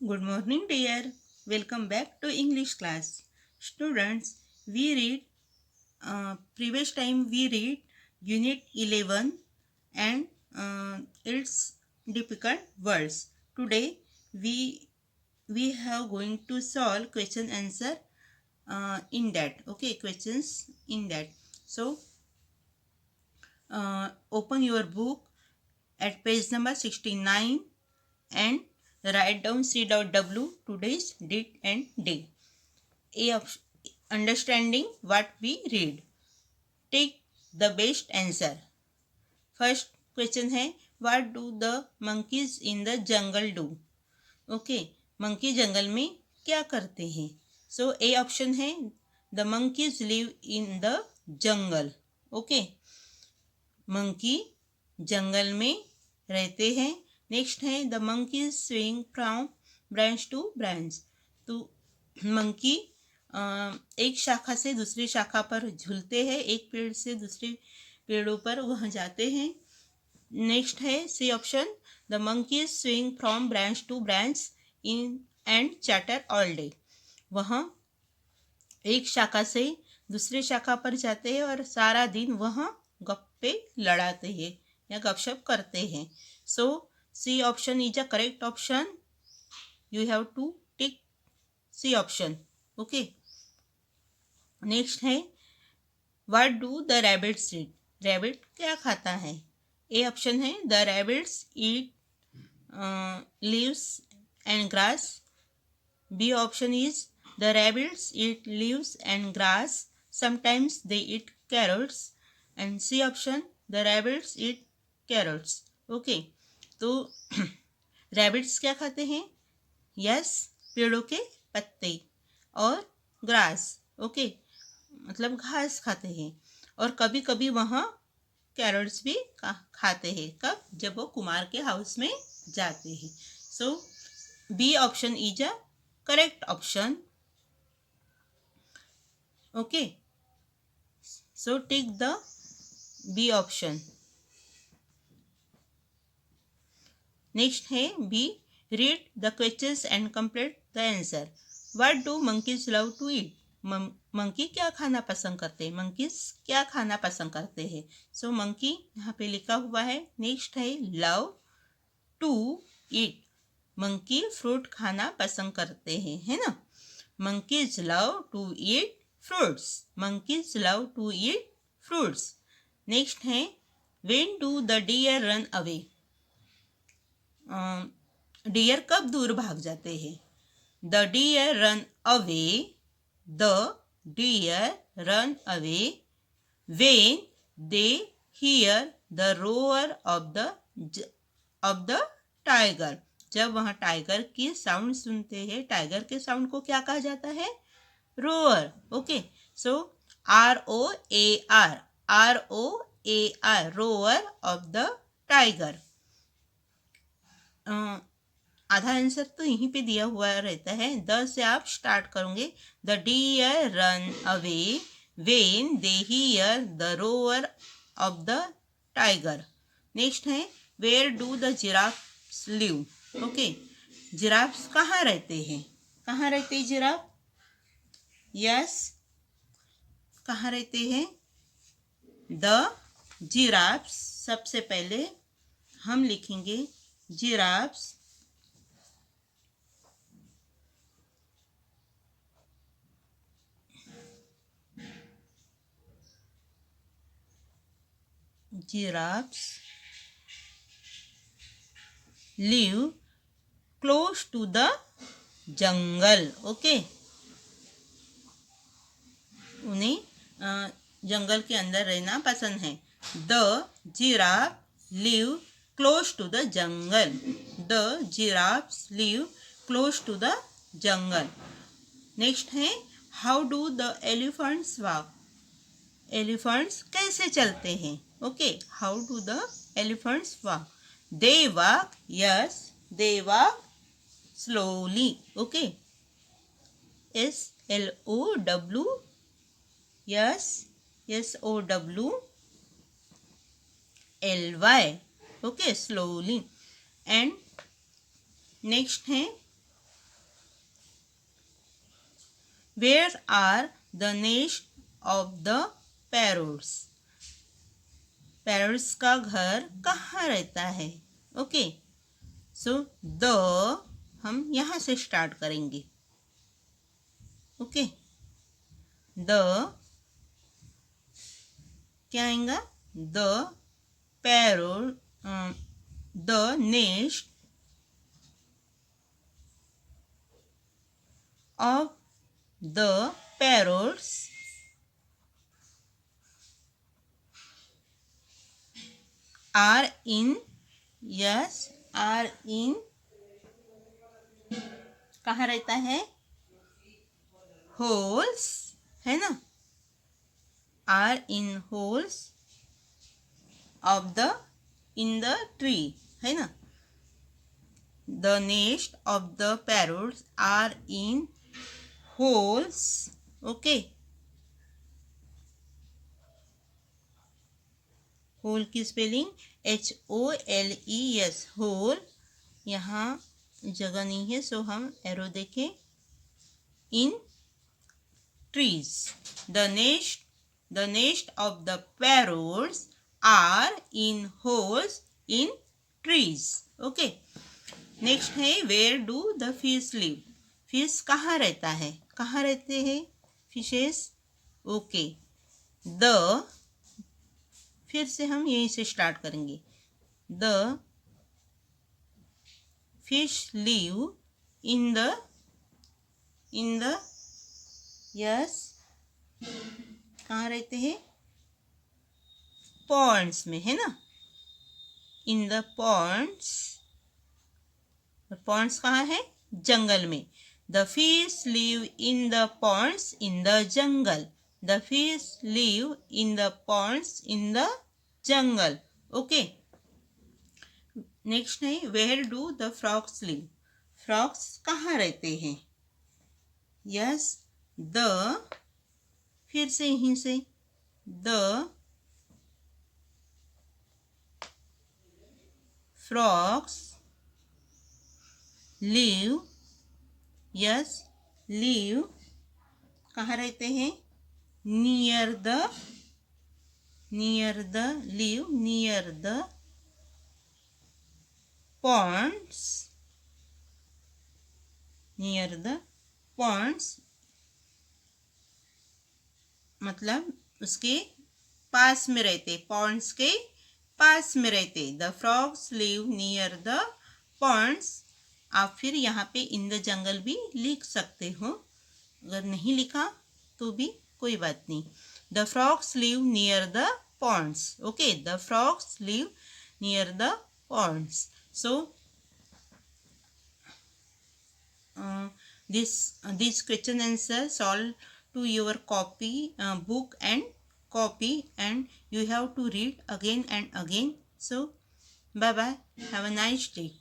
Good morning, dear. Welcome back to English class. Students, we read previous time we read Unit 11 and its difficult words. Today we have going to solve question answer in that. Okay, questions in that. So open your book at page number 69 and write down C.W today's date and day. A of understanding what we read. Take the best answer. First question है what do the monkeys in the jungle do? Okay, monkey जंगल में क्या करते हैं? So A option है the monkeys live in the jungle. Okay, monkey जंगल में रहते हैं. Next है the monkey swing from branch to branch. तो मंकी एक शाखा से दूसरी शाखा पर झूलते हैं, एक पेड़ से दूसरे पेड़ों पर वह जाते हैं. नेक्स्ट है C option the monkey swing from branch to branch in and chatter all day. वह एक शाखा से दूसरे शाखा पर जाते हैं और सारा दिन वह गप्पे लड़ाते हैं या गपशप करते हैं. So C option is a correct option. You have to tick C option. Okay, next है what do the rabbits eat. Rabbit क्या खाता है? ए ऑप्शन है the rabbits eat leaves and grass. B option is the rabbits eat leaves and grass. Sometimes they eat carrots. And C option, the rabbits eat carrots. Okay, तो rabbits क्या खाते हैं? Yes, पेड़ों के पत्ते और grass. Okay, मतलब घास खाते हैं. और कभी कभी वहाँ कैरट्स भी खाते हैं. कब? जब वो कुमार के हाउस में जाते हैं. So B option is a correct option. Okay, so take the B option. Next है B. Read the questions and complete the answer. What do monkeys love to eat? Monkey क्या खाना पसंद करते हैं? मंकीज क्या खाना पसंद करते हैं? सो मंकी यहाँ पे लिखा हुआ है. नेक्स्ट है love to eat. Monkey fruit खाना पसंद करते हैं, है ना. Monkeys love to eat fruits. Monkeys love to eat fruits. Next है when do the deer run away. Deer कब दूर भाग जाते हैं? The deer run away. The deer run away when they hear the roar of the tiger. जब वहाँ tiger की sound सुनते हैं. टाइगर के साउंड को क्या कहा जाता है? roar. Okay, so roar, roar of the tiger. आधा आंसर तो यहीं पे दिया हुआ रहता है. द से आप स्टार्ट करोगे. The deer run away when they hear the roar of the tiger. Next है where do the giraffes live. Okay, giraffes कहाँ रहते हैं? कहाँ रहते हैं जिराफ? यस, कहाँ रहते हैं? The giraffes. सबसे पहले हम लिखेंगे giraffes. Giraffes live close to the jungle. Okay, उन्हें जंगल के अंदर रहना पसंद है. The giraffe live close to the jungle. The giraffes live close to the jungle. Next है how do the elephants walk. Elephants कैसे चलते हैं? Okay, how do the elephants walk. They walk. Yes, they walk slowly. Okay, SLOW. Yes, SOWLY. Okay, slowly. And next है Where are the nest of the parrots? Parrots का घर कहाँ रहता है? Okay, so the हम यहाँ से start करेंगे. ओके, द क्या आएगा? The parrot, the nest of the parrots are in, yes, are in, कहाँ रहता है? होल्स, है ना? are in holes of the, in the tree, है ना? The nest of the parrots are in holes. Okay, hole की spelling HOLES, hole. यहाँ जगह नहीं है, सो हम एरो देखें. In trees. The nest of the parrots are in holes in trees. Okay, next है where do the fish live. Fish कहाँ रहता है? कहाँ रहते हैं फिशेस? ओके, द, फिर से हम यहीं से स्टार्ट करेंगे. The fish live in the, yes, कहाँ रहते हैं? पॉन्ड्स में, है ना? इन द पॉन्ड्स. पॉन्ड्स कहाँ है? जंगल में. The fish live in the ponds in the jungle. The fish live in the ponds in the jungle. Okay, next है where do the frogs live. Frogs कहाँ रहते हैं? यस, द, फिर से यहीं से the frogs live, yes, live कहाँ रहते हैं? Near the, live near the ponds, near the ponds, मतलब उसके पास में रहते, पॉन्ड्स के पास में रहते. The frogs live near the ponds. आप फिर यहाँ पे इन द जंगल भी लिख सकते हो, अगर नहीं लिखा तो भी कोई बात नहीं. The frogs live near the ponds. Okay, the frogs live near the ponds. So this question answer solve to your copy, book and copy, and you have to read again and again. So bye bye, have a nice day.